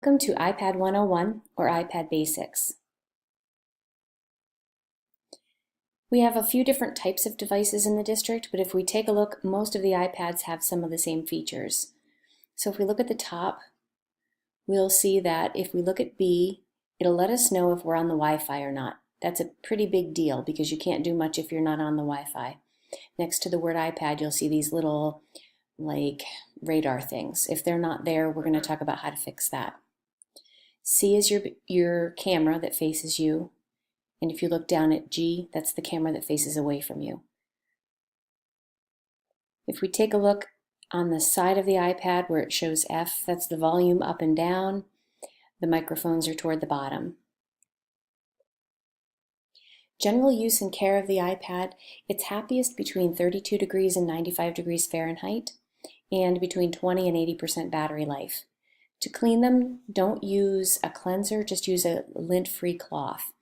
Welcome to iPad 101 or iPad Basics. We have a few different types of devices in the district, but if we take a look, most of the iPads have some of the same features. So if we look at the top, we'll see that if we look at B, it'll let us know if we're on the Wi-Fi or not. That's a pretty big deal because you can't do much if you're not on the Wi-Fi. Next to the word iPad, you'll see these little radar things. If they're not there, we're going to talk about how to fix that. C is your camera that faces you, and if you look down at G, that's the camera that faces away from you. If we take a look on the side of the iPad where it shows F, that's the volume up and down. The microphones are toward the bottom. General use and care of the iPad, it's happiest between 32 degrees and 95 degrees Fahrenheit and between 20 and 80% battery life. To clean them, don't use a cleanser, just use a lint-free cloth.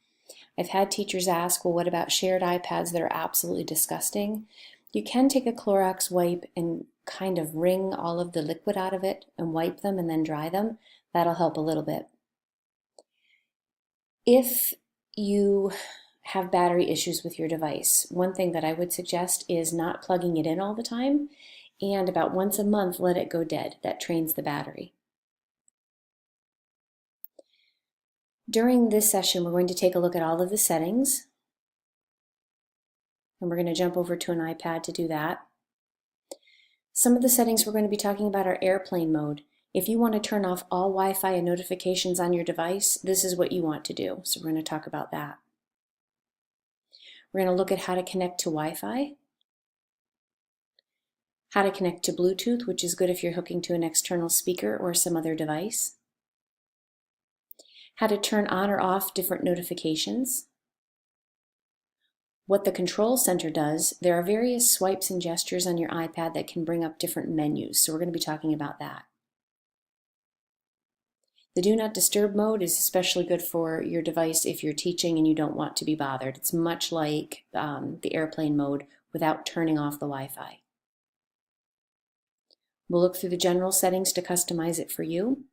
I've had teachers ask, well, what about shared iPads that are absolutely disgusting? You can take a Clorox wipe and kind of wring all of the liquid out of it and wipe them and then dry them. That'll help a little bit. If you have battery issues with your device, one thing that I would suggest is not plugging it in all the time, and about once a month let it go dead. That trains the battery. During this session, we're going to take a look at all of the settings, and we're going to jump over to an iPad to do that. Some of the settings we're going to be talking about are airplane mode. If you want to turn off all Wi-Fi and notifications on your device, this is what you want to do. So we're going to talk about that. We're going to look at how to connect to Wi-Fi, how to connect to Bluetooth, which is good if you're hooking to an external speaker or some other device, how to turn on or off different notifications, what the control center does. There are various swipes and gestures on your iPad that can bring up different menus, so we're going to be talking about that. The Do Not Disturb mode is especially good for your device if you're teaching and you don't want to be bothered. It's much like the airplane mode without turning off the Wi-Fi. We'll look through the general settings to customize it for you.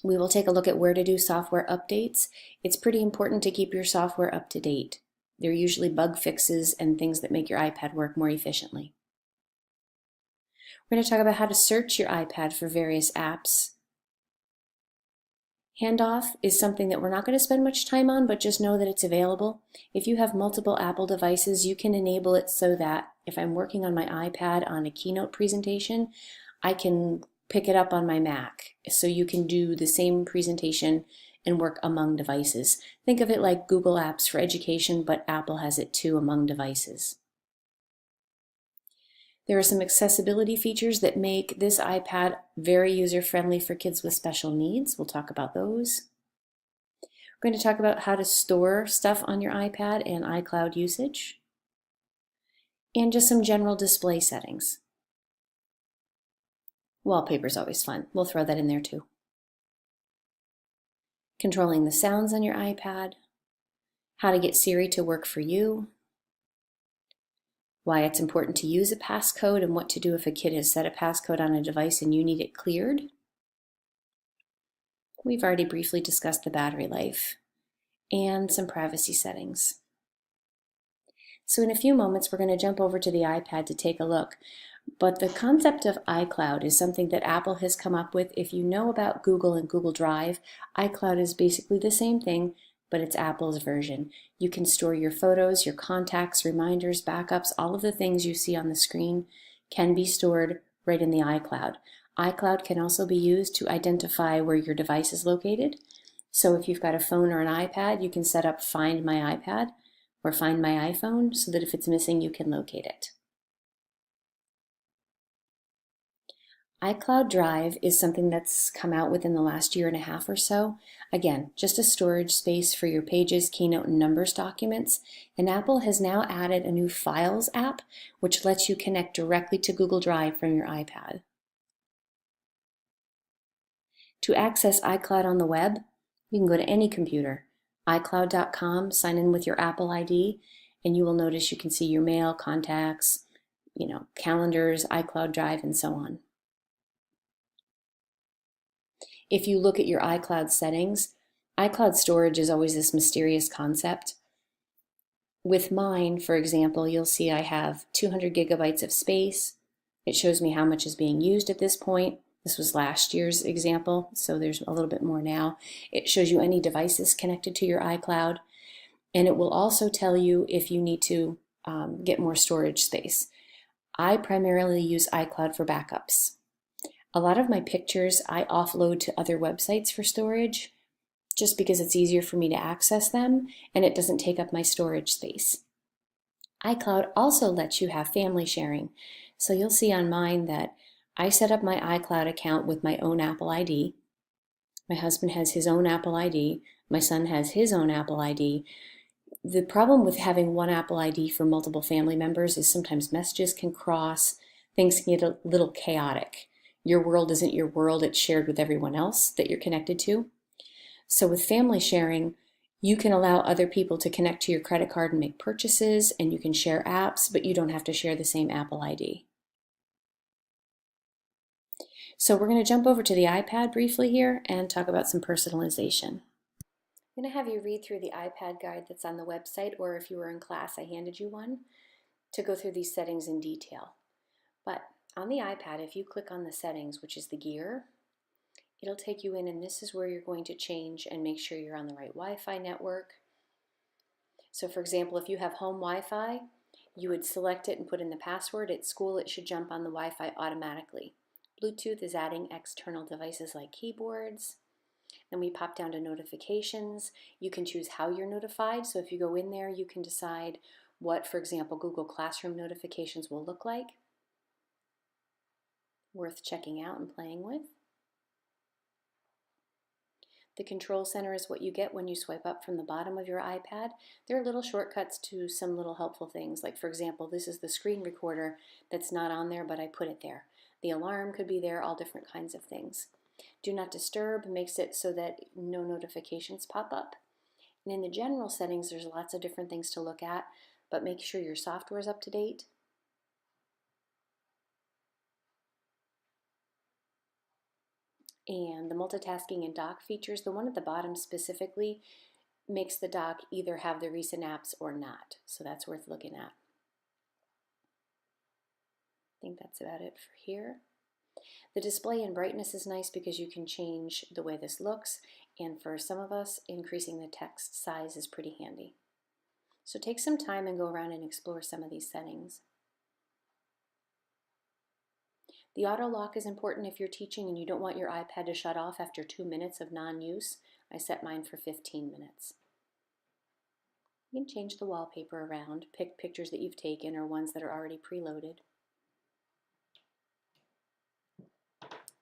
We will take a look at where to do software updates. It's pretty important to keep your software up to date. They're usually bug fixes and things that make your iPad work more efficiently. We're going to talk about how to search your iPad for various apps. Handoff is something that we're not going to spend much time on, but just know that it's available. If you have multiple Apple devices, you can enable it so that if I'm working on my iPad on a keynote presentation, I can pick it up on my Mac, so you can do the same presentation and work among devices. Think of it like Google Apps for education, but Apple has it too among devices. There are some accessibility features that make this iPad very user-friendly for kids with special needs. We'll talk about those. We're going to talk about how to store stuff on your iPad and iCloud usage, and just some general display settings. Wallpaper is always fun. We'll throw that in there too. Controlling the sounds on your iPad, how to get Siri to work for you, why it's important to use a passcode and what to do if a kid has set a passcode on a device and you need it cleared. We've already briefly discussed the battery life and some privacy settings. So in a few moments, we're going to jump over to the iPad to take a look. But the concept of iCloud is something that Apple has come up with. If you know about Google and Google Drive, iCloud is basically the same thing, but it's Apple's version. You can store your photos, your contacts, reminders, backups, all of the things you see on the screen can be stored right in the iCloud. iCloud can also be used to identify where your device is located. So if you've got a phone or an iPad, you can set up Find My iPad or Find My iPhone so that if it's missing, you can locate it. iCloud Drive is something that's come out within the last year and a half or so. Again, just a storage space for your Pages, Keynote, and Numbers documents. And Apple has now added a new Files app, which lets you connect directly to Google Drive from your iPad. To access iCloud on the web, you can go to any computer, iCloud.com, sign in with your Apple ID, and you will notice you can see your mail, contacts, calendars, iCloud Drive, and so on. if you look at your iCloud settings, iCloud storage is always this mysterious concept. With mine, for example, you'll see I have 200 gigabytes of space. It shows me how much is being used at this point. This was last year's example, so there's a little bit more now. It shows you any devices connected to your iCloud, and it will also tell you if you need to get more storage space. I primarily use iCloud for backups. A lot of my pictures I offload to other websites for storage just because it's easier for me to access them and it doesn't take up my storage space. iCloud also lets you have family sharing. So you'll see on mine that I set up my iCloud account with my own Apple ID. My husband has his own Apple ID. My son has his own Apple ID. The problem with having one Apple ID for multiple family members is sometimes messages can cross, things can get a little chaotic. Your world isn't your world, it's shared with everyone else that you're connected to. So with family sharing, you can allow other people to connect to your credit card and make purchases, and you can share apps, but you don't have to share the same Apple ID. So we're going to jump over to the iPad briefly here and talk about some personalization. I'm going to have you read through the iPad guide that's on the website, or if you were in class, I handed you one, to go through these settings in detail. But on the iPad, if you click on the settings, which is the gear, it'll take you in, and this is where you're going to change and make sure you're on the right Wi-Fi network. So for example, if you have home Wi-Fi, you would select it and put in the password. At school, it should jump on the Wi-Fi automatically. Bluetooth is adding external devices like keyboards. Then we pop down to notifications. You can choose how you're notified. So if you go in there, you can decide what, for example, Google Classroom notifications will look like. Worth checking out and playing with. The control center is what you get when you swipe up from the bottom of your iPad. There are little shortcuts to some little helpful things. Like for example, this is the screen recorder that's not on there, but I put it there. The alarm could be there, all different kinds of things. Do not disturb makes it so that no notifications pop up. And in the general settings, there's lots of different things to look at, but make sure your software is up to date. And the multitasking and dock features, the one at the bottom specifically makes the dock either have the recent apps or not. So that's worth looking at. I think that's about it for here. The display and brightness is nice because you can change the way this looks, and for some of us, increasing the text size is pretty handy. So take some time and go around and explore some of these settings. The auto lock is important if you're teaching and you don't want your iPad to shut off after 2 minutes of non-use. I set mine for 15 minutes. You can change the wallpaper around, pick pictures that you've taken or ones that are already preloaded.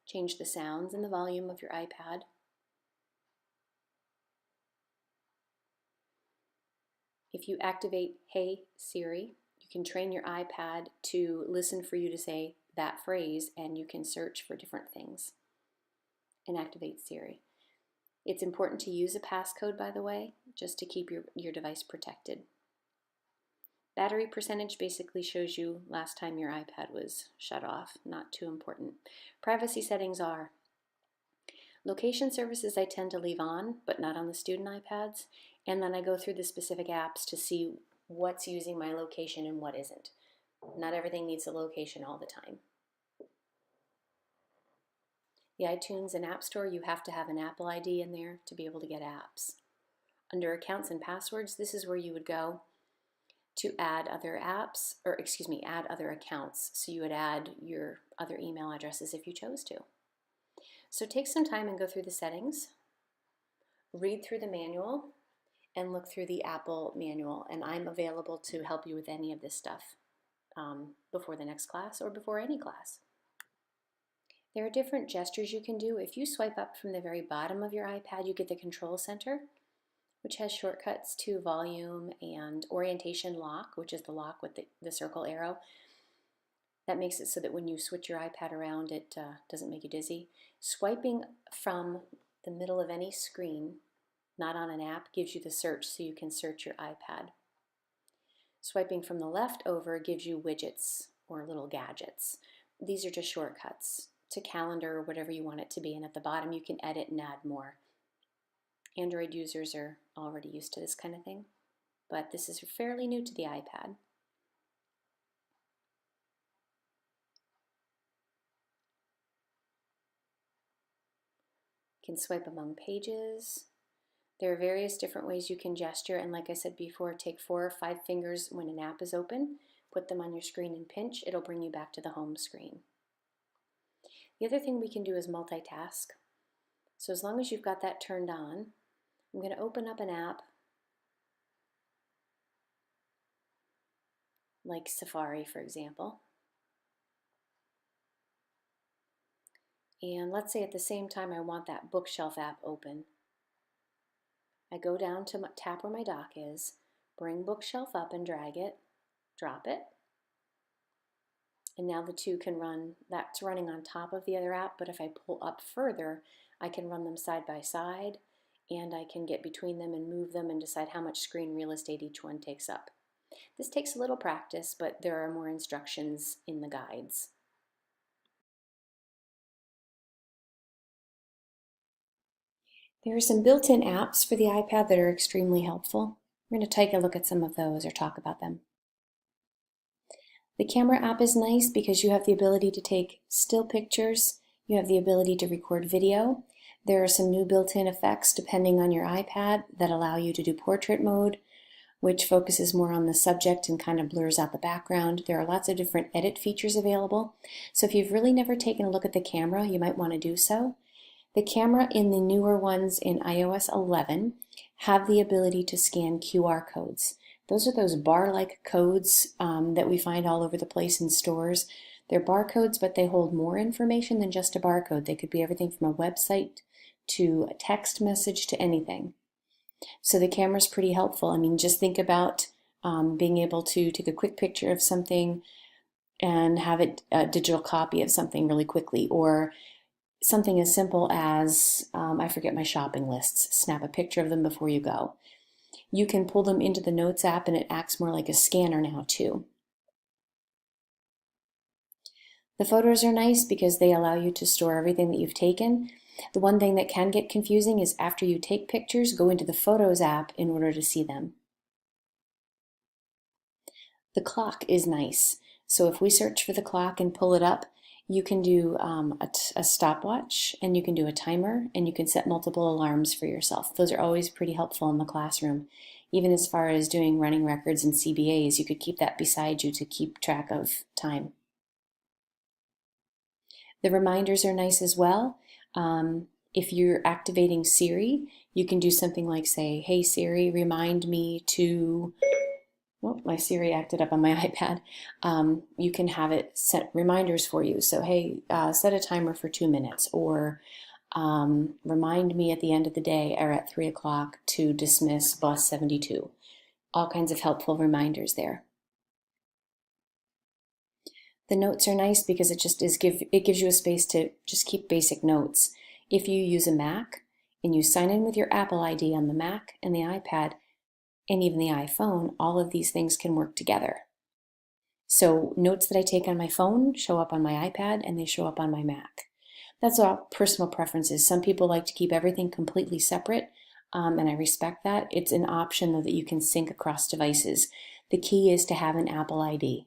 Change the sounds and the volume of your iPad. If you activate Hey Siri, you can train your iPad to listen for you to say that phrase, and you can search for different things and activate Siri. It's important to use a passcode, by the way, just to keep your device protected. Battery percentage basically shows you last time your iPad was shut off, not too important. Privacy settings are location services I tend to leave on, but not on the student iPads, and then I go through the specific apps to see what's using my location and what isn't. Not everything needs a location all the time. The iTunes and App Store, you have to have an Apple ID in there to be able to get apps. Under accounts and passwords, this is where you would go to add other apps, add other accounts. So you would add your other email addresses if you chose to. So take some time and go through the settings, read through the manual, and look through the Apple manual. And I'm available to help you with any of this stuff before the next class or before any class. There are different gestures you can do. If you swipe up from the very bottom of your iPad, you get the control center, which has shortcuts to volume and orientation lock, which is the lock with the circle arrow. That makes it so that when you switch your iPad around, it doesn't make you dizzy. Swiping from the middle of any screen, not on an app, gives you the search so you can search your iPad. Swiping from the left over gives you widgets or little gadgets. These are just shortcuts to calendar or whatever you want it to be, and at the bottom you can edit and add more. Android users are already used to this kind of thing, but this is fairly new to the iPad. You can swipe among pages. There are various different ways you can gesture, and like I said before, take 4 or 5 fingers when an app is open, put them on your screen and pinch. It'll bring you back to the home screen. The other thing we can do is multitask. So as long as you've got that turned on, I'm going to open up an app like Safari, for example. And let's say at the same time I want that bookshelf app open. I go down to tap where my dock is, bring bookshelf up and drag it, drop it. And now the two can run, that's running on top of the other app, but if I pull up further, I can run them side by side, and I can get between them and move them and decide how much screen real estate each one takes up. This takes a little practice, but there are more instructions in the guides. There are some built-in apps for the iPad that are extremely helpful. We're going to take a look at some of those or talk about them. The camera app is nice because you have the ability to take still pictures, you have the ability to record video. There are some new built-in effects depending on your iPad that allow you to do portrait mode, which focuses more on the subject and kind of blurs out the background. There are lots of different edit features available. So if you've really never taken a look at the camera, you might want to do so. The camera in the newer ones in iOS 11 have the ability to scan QR codes. Those are those bar-like codes that we find all over the place in stores. They're barcodes, but they hold more information than just a barcode. They could be everything from a website to a text message to anything. So the camera's pretty helpful. I mean, just think about being able to take a quick picture of something and have it a digital copy of something really quickly, or something as simple as, I forget my shopping lists, snap a picture of them before you go. You can pull them into the Notes app and it acts more like a scanner now too. The photos are nice because they allow you to store everything that you've taken. The one thing that can get confusing is after you take pictures, go into the Photos app in order to see them. The clock is nice. So if we search for the clock and pull it up, you can do a stopwatch, and you can do a timer, and you can set multiple alarms for yourself. Those are always pretty helpful in the classroom. Even as far as doing running records and CBAs, you could keep that beside you to keep track of time. The reminders are nice as well. If you're activating Siri, you can do something like say, hey Siri, remind me to... Oh, my Siri acted up on my iPad. You can have it set reminders for you. So, hey, set a timer for 2 minutes, or remind me at the end of the day or at 3 o'clock to dismiss bus 72. All kinds of helpful reminders there. The notes are nice because it gives you a space to just keep basic notes. If you use a Mac and you sign in with your Apple ID on the Mac and the iPad, and even the iPhone, all of these things can work together. So notes that I take on my phone show up on my iPad and they show up on my Mac. That's all personal preferences. Some people like to keep everything completely separate, and I respect that. It's an option though that you can sync across devices. The key is to have an Apple ID.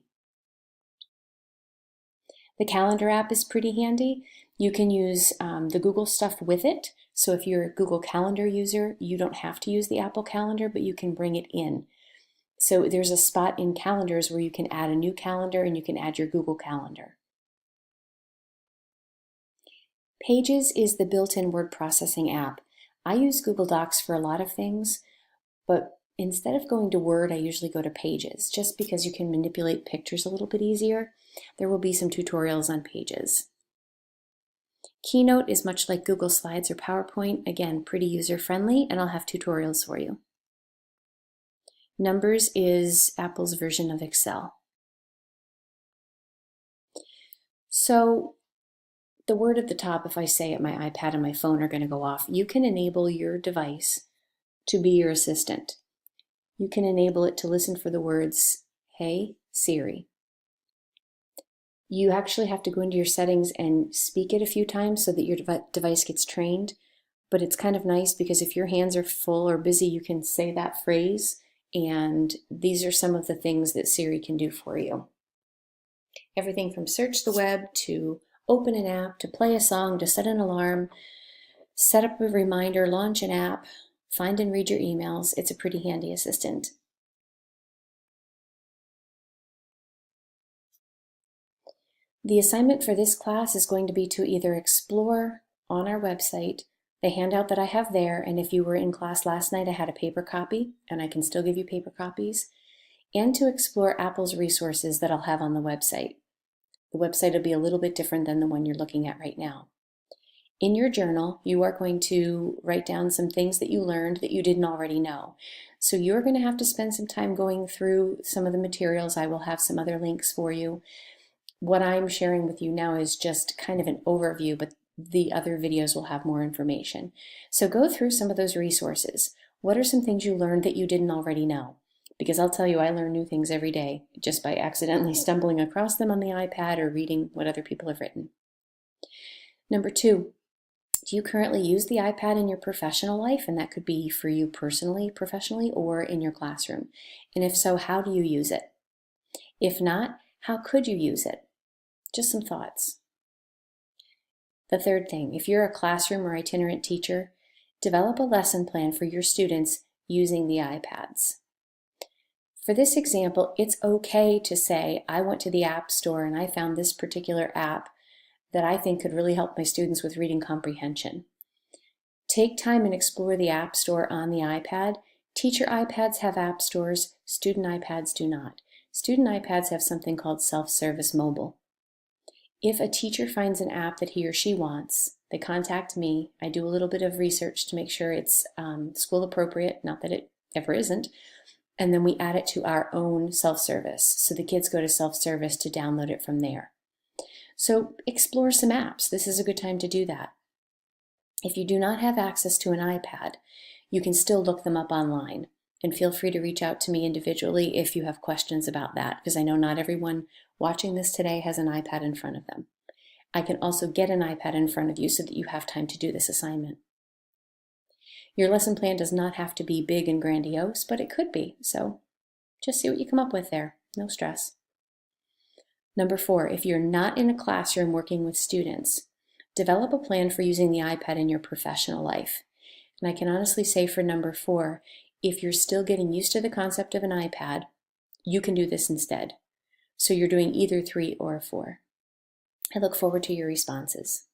The calendar app is pretty handy. You can use the Google stuff with it. So if you're a Google Calendar user, you don't have to use the Apple Calendar, but you can bring it in. So there's a spot in calendars where you can add a new calendar and you can add your Google Calendar. Pages is the built-in word processing app. I use Google Docs for a lot of things, but instead of going to Word, I usually go to Pages, just because you can manipulate pictures a little bit easier. There will be some tutorials on Pages. Keynote is much like Google Slides or PowerPoint, again, pretty user-friendly, and I'll have tutorials for you. Numbers is Apple's version of Excel. So the word at the top, if I say it, my iPad and my phone are going to go off. You can enable your device to be your assistant. You can enable it to listen for the words, hey, Siri. You actually have to go into your settings and speak it a few times so that your device gets trained. But it's kind of nice because if your hands are full or busy, you can say that phrase. And these are some of the things that Siri can do for you. Everything from search the web to open an app, to play a song, to set an alarm, set up a reminder, launch an app, find and read your emails. It's a pretty handy assistant. The assignment for this class is going to be to either explore on our website the handout that I have there, and if you were in class last night, I had a paper copy, and I can still give you paper copies, and to explore Apple's resources that I'll have on the website. The website will be a little bit different than the one you're looking at right now. In your journal, you are going to write down some things that you learned that you didn't already know. So you're going to have to spend some time going through some of the materials. I will have some other links for you. What I'm sharing with you now is just kind of an overview, but the other videos will have more information. So go through some of those resources. What are some things you learned that you didn't already know? Because I'll tell you, I learn new things every day just by accidentally stumbling across them on the iPad or reading what other people have written. Number 2, do you currently use the iPad in your professional life? And that could be for you personally, professionally, or in your classroom. And if so, how do you use it? If not, how could you use it? Just some thoughts. The third thing, if you're a classroom or itinerant teacher, develop a lesson plan for your students using the iPads. For this example, it's okay to say, I went to the App Store and I found this particular app that I think could really help my students with reading comprehension. Take time and explore the App Store on the iPad. Teacher iPads have app stores, student iPads do not. Student iPads have something called self-service mobile. If a teacher finds an app that he or she wants, they contact me. I do a little bit of research to make sure it's school appropriate, not that it ever isn't, and then we add it to our own self-service. So the kids go to self-service to download it from there. So explore some apps. This is a good time to do that. If you do not have access to an iPad, you can still look them up online. And feel free to reach out to me individually if you have questions about that, because I know not everyone watching this today has an iPad in front of them. I can also get an iPad in front of you so that you have time to do this assignment. Your lesson plan does not have to be big and grandiose, but it could be, so just see what you come up with there. No stress. Number 4, if you're not in a classroom working with students, develop a plan for using the iPad in your professional life. And I can honestly say for number 4, if you're still getting used to the concept of an iPad, you can do this instead. So you're doing either 3 or 4. I look forward to your responses.